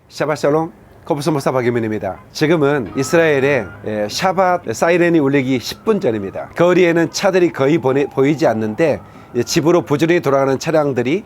샤바샬롬, 코프스 목사 박유민입니다. 지금은 이스라엘에 샤밧 사이렌이 울리기 10분 전입니다. 거리에는 차들이 거의 보이지 않는데 집으로 부지런히 돌아가는 차량들이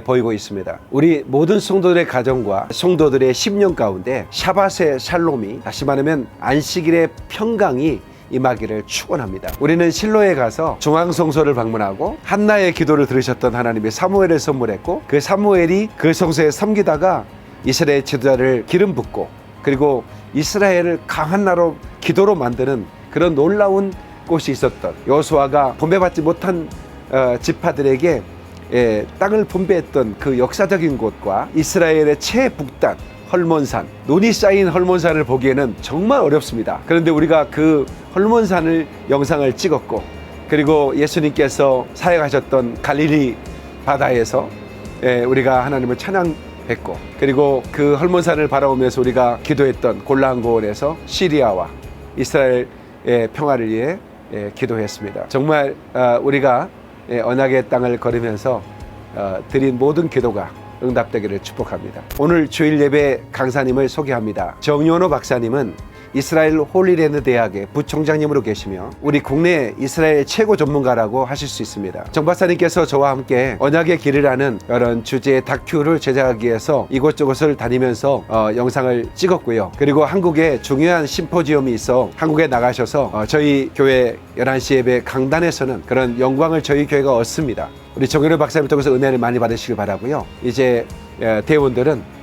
보이고 있습니다. 우리 모든 성도들의 가정과 성도들의 심령 가운데 샤밧의 샬롬이, 다시 말하면 안식일의 평강이 임하기를 축원합니다. 우리는 실로에 가서 중앙성소를 방문하고 한나의 기도를 들으셨던 하나님이 사무엘을 선물했고, 그 사무엘이 그 성소에 섬기다가 이스라엘 지도자를 기름 붓고, 그리고 이스라엘을 강한 나라로 기도로 만드는 그런 놀라운 곳이 있었던, 여호수아가 분배받지 못한 지파들에게 땅을 분배했던 그 역사적인 곳과 이스라엘의 최북단 헐몬산, 눈이 쌓인 헐몬산을 보기에는 정말 어렵습니다. 그런데 우리가 그 헐몬산을 영상을 찍었고, 그리고 예수님께서 사역하셨던 갈릴리 바다에서 우리가 하나님을 찬양했고, 그리고 그 헐몬산을 바라보면서 우리가 기도했던 골란 고원에서 시리아와 이스라엘의 평화를 위해 기도했습니다. 정말 우리가 언약의 땅을 걸으면서 드린 모든 기도가 응답되기를 축복합니다. 오늘 주일 예배 강사님을 소개합니다. 정연호 박사님은 이스라엘 홀리랜드 대학의 부총장님으로 계시며 우리 국내 이스라엘 최고 전문가라고 하실 수 있습니다. 정 박사님께서 저와 함께 언약의 길이라는 이런 주제의 다큐를 제작하기 위해서 이곳저곳을 다니면서 영상을 찍었고요. 그리고 한국에 중요한 심포지엄이 있어 한국에 나가셔서 저희 교회 11시 예배 강단에서는 그런 영광을 저희 교회가 얻습니다. 우리 정연호 박사님을 통해서 은혜를 많이 받으시길 바라고요. 이제 대원들은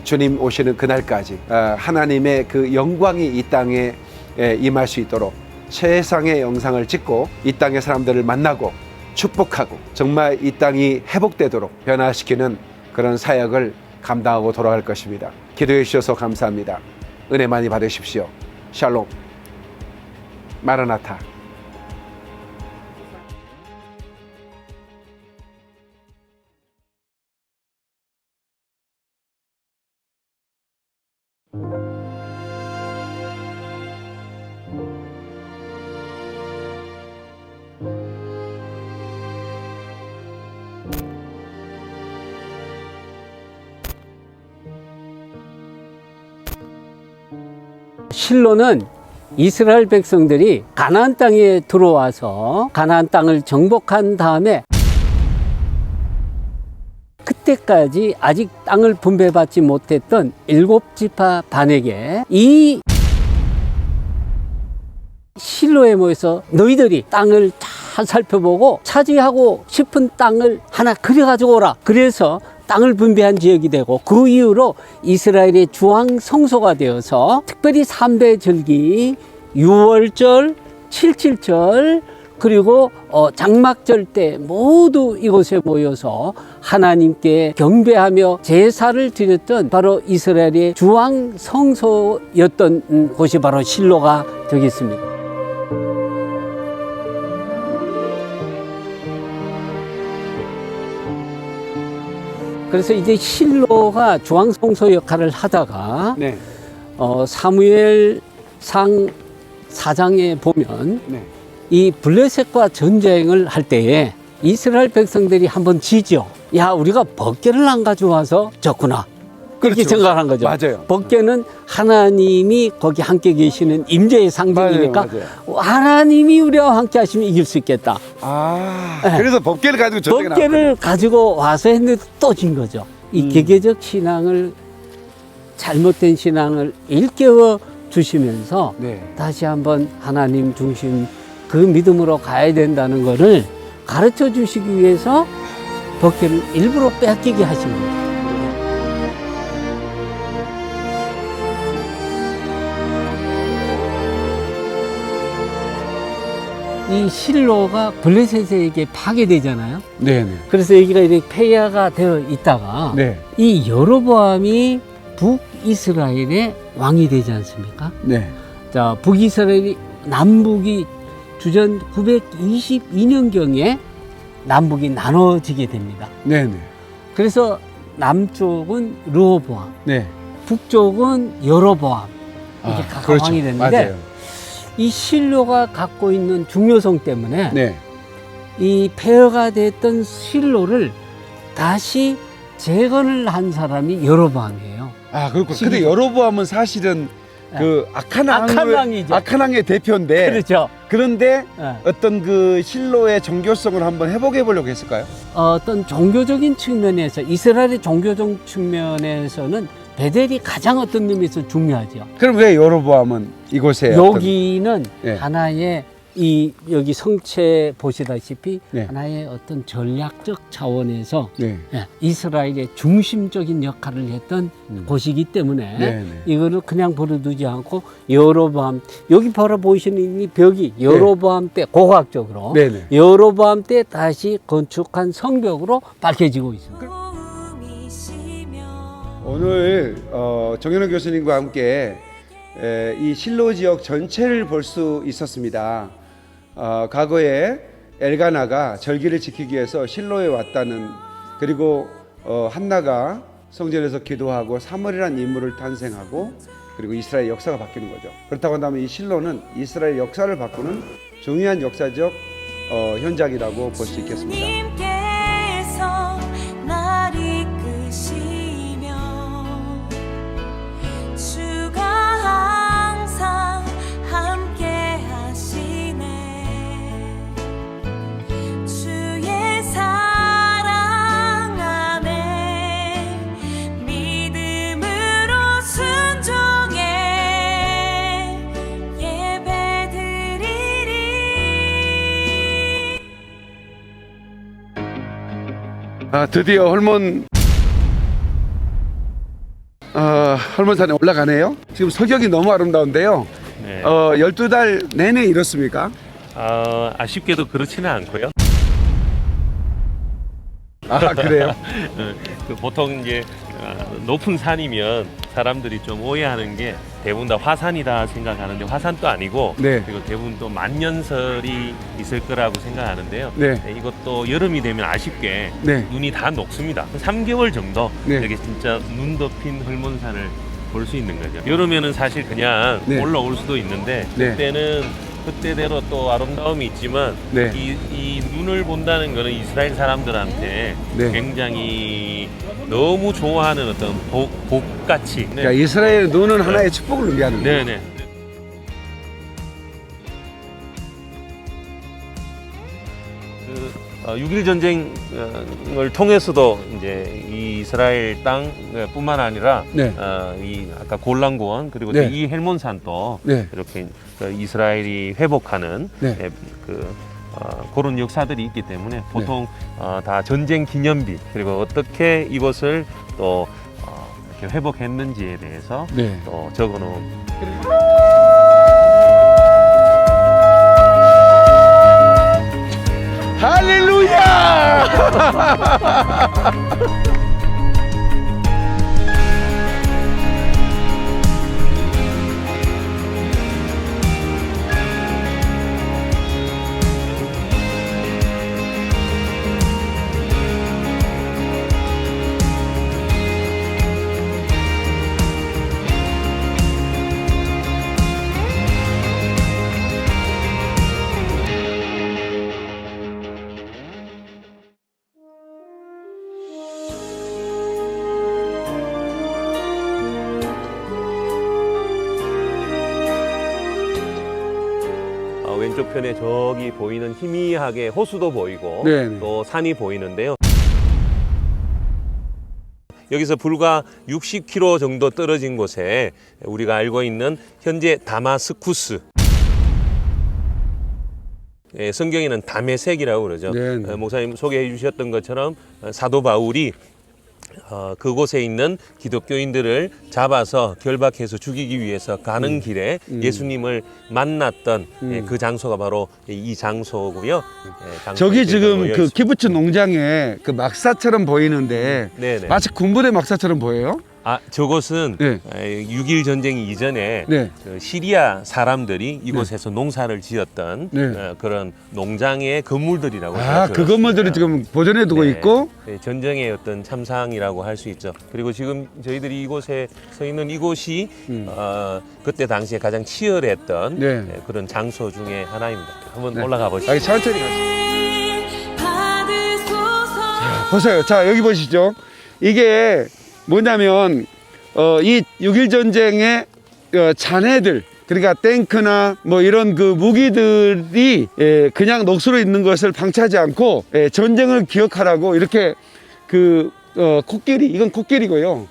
주님 오시는 그날까지 하나님의 그 영광이 이 땅에 임할 수 있도록 최상의 영상을 찍고 이 땅의 사람들을 만나고 축복하고 정말 이 땅이 회복되도록 변화시키는 그런 사역을 감당하고 돌아갈 것입니다. 기도해 주셔서 감사합니다. 은혜 많이 받으십시오. 샬롬. 마라나타. 실로는 이스라엘 백성들이 가나안 땅에 들어와서 가나안 땅을 정복한 다음에 그때까지 아직 땅을 분배받지 못했던 7지파 반에게 이 실로에 모여서 너희들이 땅을 잘 살펴보고 차지하고 싶은 땅을 하나 그려가지고 오라. 그래서 땅을 분배한 지역이 되고, 그 이후로 이스라엘의 주황 성소가 되어서 특별히 3대 절기, 유월절, 칠칠절, 그리고 장막절 때 모두 이곳에 모여서 하나님께 경배하며 제사를 드렸던 바로 이스라엘의 주황 성소였던 곳이 바로 실로가 되겠습니다. 그래서 이제 실로가 주황성소 역할을 하다가 사무엘상 4장에 보면 이 블레셋과 전쟁을 할 때에 이스라엘 백성들이 한번 지죠. 야, 우리가 벗개를 안 가져와서 졌구나. 그렇게 생각한 거죠. 맞아요. 벗개는 하나님이 거기 함께 계시는 임재의 상징이니까 맞아요. 하나님이 우리와 함께 하시면 이길 수 있겠다. 그래서 벗개를 가지고 전쟁에 벗개를 가지고 와서 했는데 또 진 거죠. 이 개개적 신앙을, 잘못된 신앙을 일깨워 주시면서 다시 한번 하나님 중심 그 믿음으로 가야 된다는 것을 가르쳐 주시기 위해서 벗개를 일부러 뺏기게 하신 겁니다. 이 실로가 블레셋에게 파괴되잖아요. 그래서 여기가 이렇게 폐허가 되어 있다가 이 여로보암이 북이스라엘의 왕이 되지 않습니까? 자, 북이스라엘이 남북이 주전 922년경에 남북이 나눠지게 됩니다. 그래서 남쪽은 르호보암, 북쪽은 여로보암 이렇게 각 왕이 됐는데 이 실로가 갖고 있는 중요성 때문에 이 폐허가 됐던 실로를 다시 재건을 한 사람이 여로보암이에요. 아, 그렇고. 근데 여로보암은 사실은 그 악한 왕이죠. 악한 왕의 대표인데. 그렇죠. 그런데 예. 어떤 그 실로의 종교성을 한번 회복해 보려고 했을까요? 어떤 종교적인 측면에서 이스라엘의 종교적 측면에서는 베델이 가장 어떤 의미에서 중요하죠. 그럼 왜 여로보암은 이곳에 여기는 예. 하나의 이 여기 성체 보시다시피 네. 하나의 어떤 전략적 차원에서 네. 예, 이스라엘의 중심적인 역할을 했던 곳이기 때문에 네, 네. 이거를 그냥 버려두지 않고 여로보암 여기 바로 보이시는 이 벽이 여로보암 때 고고학적으로 네, 네. 여로보암 때 다시 건축한 성벽으로 밝혀지고 있습니다. 오늘 정현호 교수님과 함께 이 실로 지역 전체를 볼 수 있었습니다. 과거에 엘가나가 절기를 지키기 위해서 실로에 왔다는, 그리고 한나가 성전에서 기도하고 사물이라는 인물을 탄생하고, 그리고 이스라엘 역사가 바뀌는 거죠. 그렇다고 한다면 이 실로는 이스라엘 역사를 바꾸는 중요한 역사적 현장이라고 볼 수 있겠습니다. 주님께서 날 이끄시며 주가 항상 함께 하시네. 주의 사랑 안에 믿음으로 순종해 예배드리리. 드디어 헐몬산에 올라가네요. 지금 서격이 너무 아름다운데요. 네. 12달 내내 이렇습니까? 아쉽게도 그렇지는 않고요. 아, 그래요? 보통 이제 높은 산이면 사람들이 좀 오해하는 게 대부분 다 화산이다 생각하는데 화산도 아니고, 네. 그리고 대부분 또 만년설이 있을 거라고 생각하는데요. 네. 이것도 여름이 되면 아쉽게 네. 눈이 다 녹습니다. 3개월 정도 네. 여기 진짜 눈 덮인 헐몬산을 볼 수 있는 거죠. 여름에는 사실 그냥 네. 올라올 수도 있는데 네. 그때는 그때대로 또 아름다움이 있지만 네. 이 눈을 본다는 거는 이스라엘 사람들한테 네. 굉장히 너무 좋아하는 어떤 복같이. 그러니까 이스라엘 눈은 하나의 축복을 의미하는 거예요. 네네. 6.1 전쟁을 통해서도 이제 이 이스라엘 땅뿐만 아니라 네. 이 아까 골란고원 그리고 네. 이 헬몬산도 네. 이렇게 이스라엘이 회복하는 네. 그런 역사들이 있기 때문에 보통 다 전쟁 기념비 그리고 어떻게 이것을 또 이렇게 회복했는지에 대해서 네. 또 적어놓은. 할렐루야! 왼쪽 편에 저기 보이는 희미하게 호수도 보이고 네네. 또 산이 보이는데요. 여기서 불과 60km 정도 떨어진 곳에 우리가 알고 있는 현재 다마스쿠스, 성경에는 다메섹이라고 그러죠. 네네. 목사님 소개해 주셨던 것처럼 사도 바울이 그곳에 있는 기독교인들을 잡아서 결박해서 죽이기 위해서 가는 길에 예수님을 만났던 그 장소가 바로 이 장소고요. 저기 지금 모여 그 있습니다. 키부츠 농장에 그 막사처럼 보이는데 네네. 마치 군부대 막사처럼 보여요? 저곳은 네. 6.1 전쟁 이전에 네. 그 시리아 사람들이 이곳에서 농사를 지었던 네. 그런 농장의 건물들이라고 제가 아, 그 들었습니다. 건물들이 지금 보존해 두고 네. 있고. 네, 전쟁의 어떤 참상이라고 할 수 있죠. 그리고 지금 저희들이 이곳에 서 있는 이곳이 그때 당시에 가장 치열했던 네. 그런 장소 중에 하나입니다. 한번 네. 올라가 보시죠. 여기 천천히 가세요. 받으소서. 보세요. 자, 여기 보시죠. 이게 뭐냐면 이 6.1 전쟁의 잔해들, 그러니까 탱크나 뭐 이런 그 무기들이 그냥 녹슬어 있는 것을 방치하지 않고 전쟁을 기억하라고 이렇게 코끼리, 이건 코끼리고요.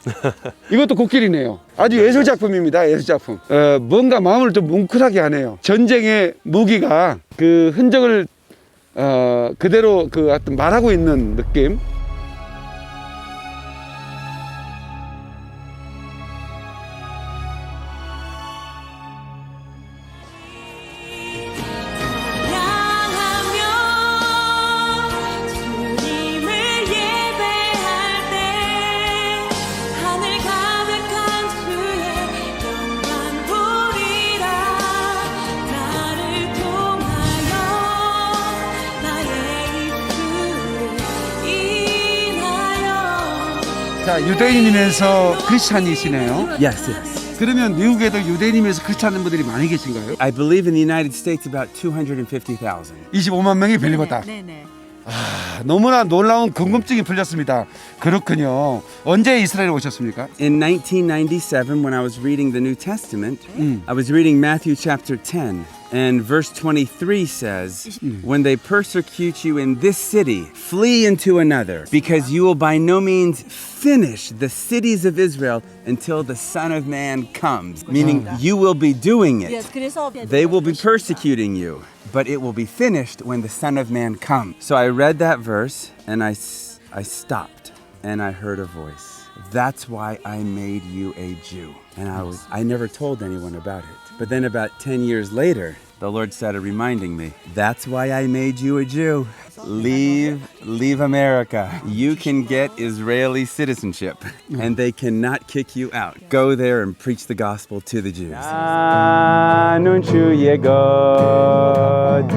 이것도 코끼리네요. 아주 예술 작품입니다. 예술 작품. 뭔가 마음을 좀 뭉클하게 하네요. 전쟁의 무기가 그 흔적을 그대로 어떤 말하고 있는 느낌. 향하며 주님을 예배할 때 하늘 가득한 주의 영광 보리라. 나를 통하여 나의 입술을 인하여. 자, 유대인이면서 크리스찬이시네요. Yes, yes. 그러면 미국에도 유대인이면서 크리스찬분들이 많이 계신가요? I believe in the United States about 250,000. 25만 명이 빌리고다. 네네. 너무나 놀라운 궁금증이 풀렸습니다. 그렇군요. 언제 이스라엘에 오셨습니까? In 1997, when I was reading the New Testament, I was reading Matthew chapter 10, and verse 23 says, when they persecute you in this city, flee into another, because you will by no means finish the cities of Israel until the Son of Man comes. Meaning, you will be doing it. They will be persecuting you, but it will be finished when the Son of Man comes. So I read that verse, and I stopped, and I heard a voice. That's why I made you a Jew. And I never told anyone about it. But then about 10 years later, the Lord started reminding me, that's why I made you a Jew. Leave America. You can get Israeli citizenship, and they cannot kick you out. Go there and preach the gospel to the Jews. 나는 주의 것,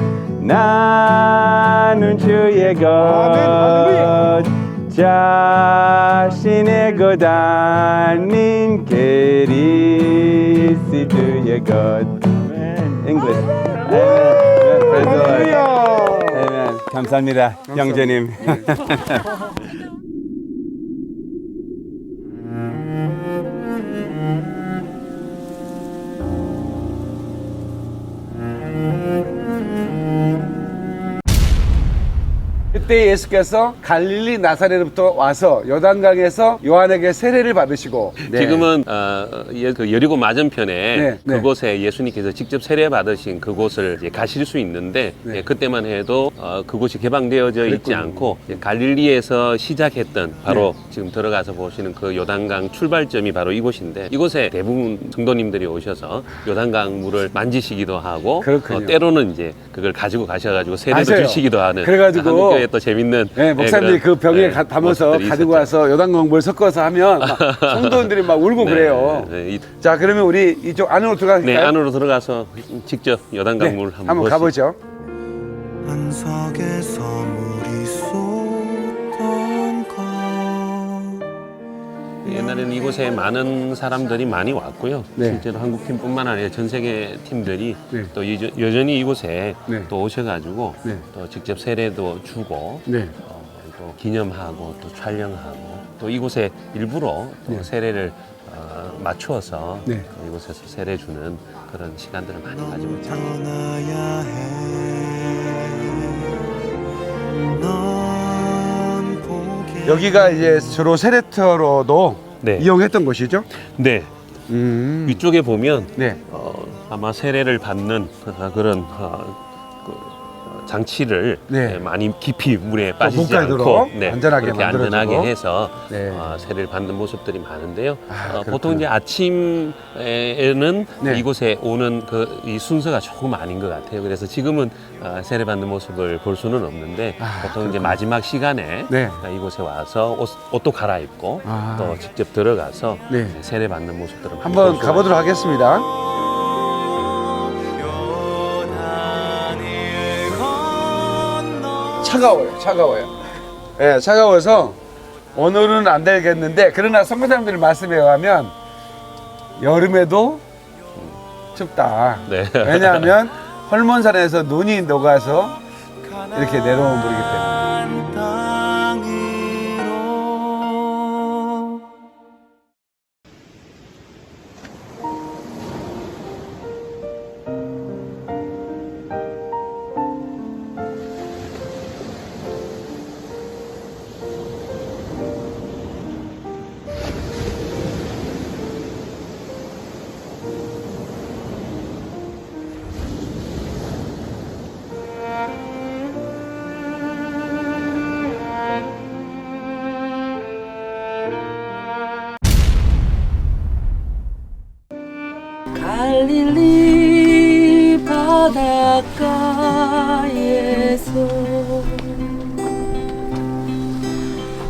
나는 주의 것, 자신의 것 아닌 그리스도의 것. English. Amen. Praise the Lord. Amen. 감사합니다, 형제님. 그때 예수께서 갈릴리 나사렛부터 와서 요단강에서 요한에게 세례를 받으시고 지금은 그 여리고 맞은편에 네, 네. 그곳에 예수님께서 직접 세례 받으신 그곳을 이제 가실 수 있는데 네. 그때만 해도 그곳이 개방되어져 있지 않고 갈릴리에서 시작했던 바로 지금 들어가서 보시는 그 요단강 출발점이 바로 이곳인데 이곳에 대부분 성도님들이 오셔서 요단강 물을 만지시기도 하고 그렇군요. 때로는 이제 그걸 가지고 가셔가지고 세례도 맞아요. 주시기도 하는 그래가지고 한국 교회 또 재밌는 네, 목사님들이 그 병에 담아서 모습들이 가지고 있었죠. 와서 요단강 물 섞어서 하면 막 성도님들이 막 울고 네, 그래요. 네, 자, 그러면 우리 이쪽 안으로 들어갈까요? 네, 안으로 들어가서 직접 요단강 물 한번 보시죠. 가보죠. 안석에서 물이 쏟던 것 옛날에는 이곳에 많은 사람들이 많이 왔고요. 네. 실제로 한국 팀뿐만 아니라 전 세계 팀들이 네. 또 여전히 이곳에 네. 또 오셔가지고 네. 또 직접 세례도 주고 네. 또 기념하고 또 촬영하고 또 이곳에 일부러 또 세례를 맞추어서 네. 이곳에서 세례 주는 그런 시간들을 많이 가지고 있죠. 떠나야 해넌 보게 여기가 이제 주로 세례터로도 네. 이용했던 곳이죠? 네. 위쪽에 보면 네. 아마 세례를 받는 그런 장치를 네. 많이 깊이 물에 빠지지 물가에도록 않고 안전하게 그렇게 만들어주고. 안전하게 해서 네. 세례를 받는 모습들이 많은데요. 그렇구나. 보통 이제 아침에는 네. 이곳에 오는 이 순서가 조금 아닌 것 같아요. 그래서 지금은 세례 받는 모습을 볼 수는 없는데 보통 이제 마지막 시간에 네. 이곳에 와서 옷도 갈아입고 아. 또 직접 들어가서 네. 세례 받는 모습들을 많이 한번 볼 수가 가보도록 하겠습니다. 차가워요. 예, 차가워서 오늘은 안 되겠는데 그러나 선교사님들 말씀에 의하면 여름에도 춥다. 네. 왜냐하면 헐몬산에서 눈이 녹아서 이렇게 내려온 물이기 때문에. 땅으로 갈릴리 바닷가에서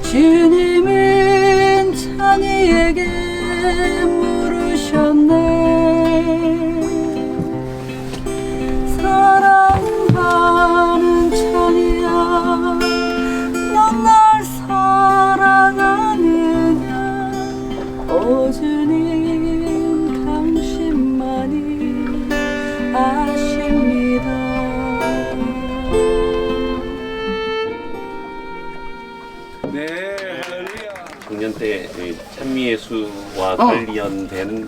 주님은 찬이에게 물으셨네. 사랑하는 찬이야, 넌 날 사랑하느냐. 오 주님, 당신만이 아십니다. 네, 할렐루야. 작년 때 저희 찬미예수와 관련된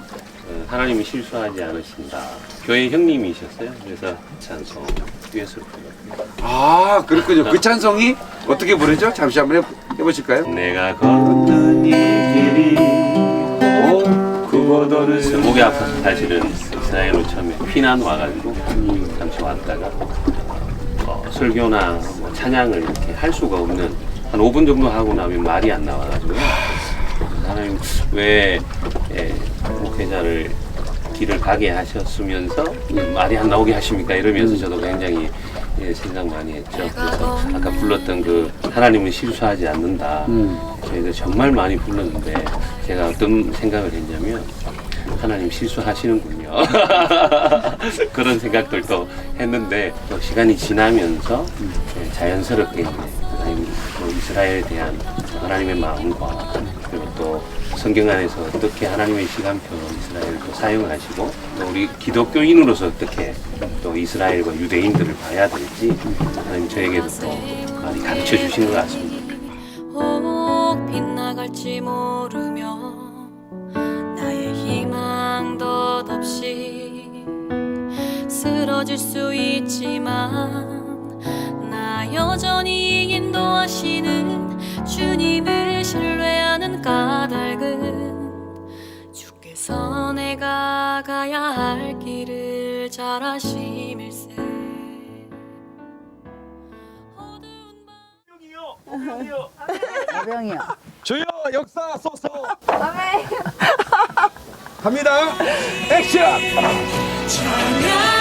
하나님이 실수하지 않으신다. 교회 형님이셨어요. 그래서 찬송 듀엣으로 불렀어요. 아, 그렇군요. 그 찬송이 어떻게 부르죠? 잠시 한번 해보실까요? 내가 걷는 이 길이 그곳도는 목이 아파서 사실은 이스라엘로 처음에 피난 와가지고 잠시 왔다가 설교나 뭐 찬양을 이렇게 할 수가 없는 한 5분 정도 하고 나면 말이 안 나와가지고 하나님 왜 목회자를 길을 가게 하셨으면서 말이 안 나오게 하십니까? 이러면서 저도 굉장히 생각 많이 했죠. 그래서 아까 불렀던 그 하나님은 실수하지 않는다. 저희가 정말 많이 불렀는데 제가 어떤 생각을 했냐면 하나님 실수하시는군요. 그런 생각들도 했는데 또 시간이 지나면서 자연스럽게 하나님 이스라엘에 대한 하나님의 마음과 그리고 또 성경 안에서 어떻게 하나님의 시간표 이스라엘을 또 사용하시고 또 우리 기독교인으로서 어떻게 또 이스라엘과 유대인들을 봐야 될지 하나님 저에게도 또 많이 가르쳐 주신 것 같습니다. 혹 빗나갈지 모르며 나의 희망 덧없이 쓰러질 수 있지만 나 여전히 인도하시는 주님을 신뢰하는 까닭은 주께서 내가 가야 할 길을 잘 아심일세. 오병이요. 주여 역사하소서. 갑니다. 액션. 찬양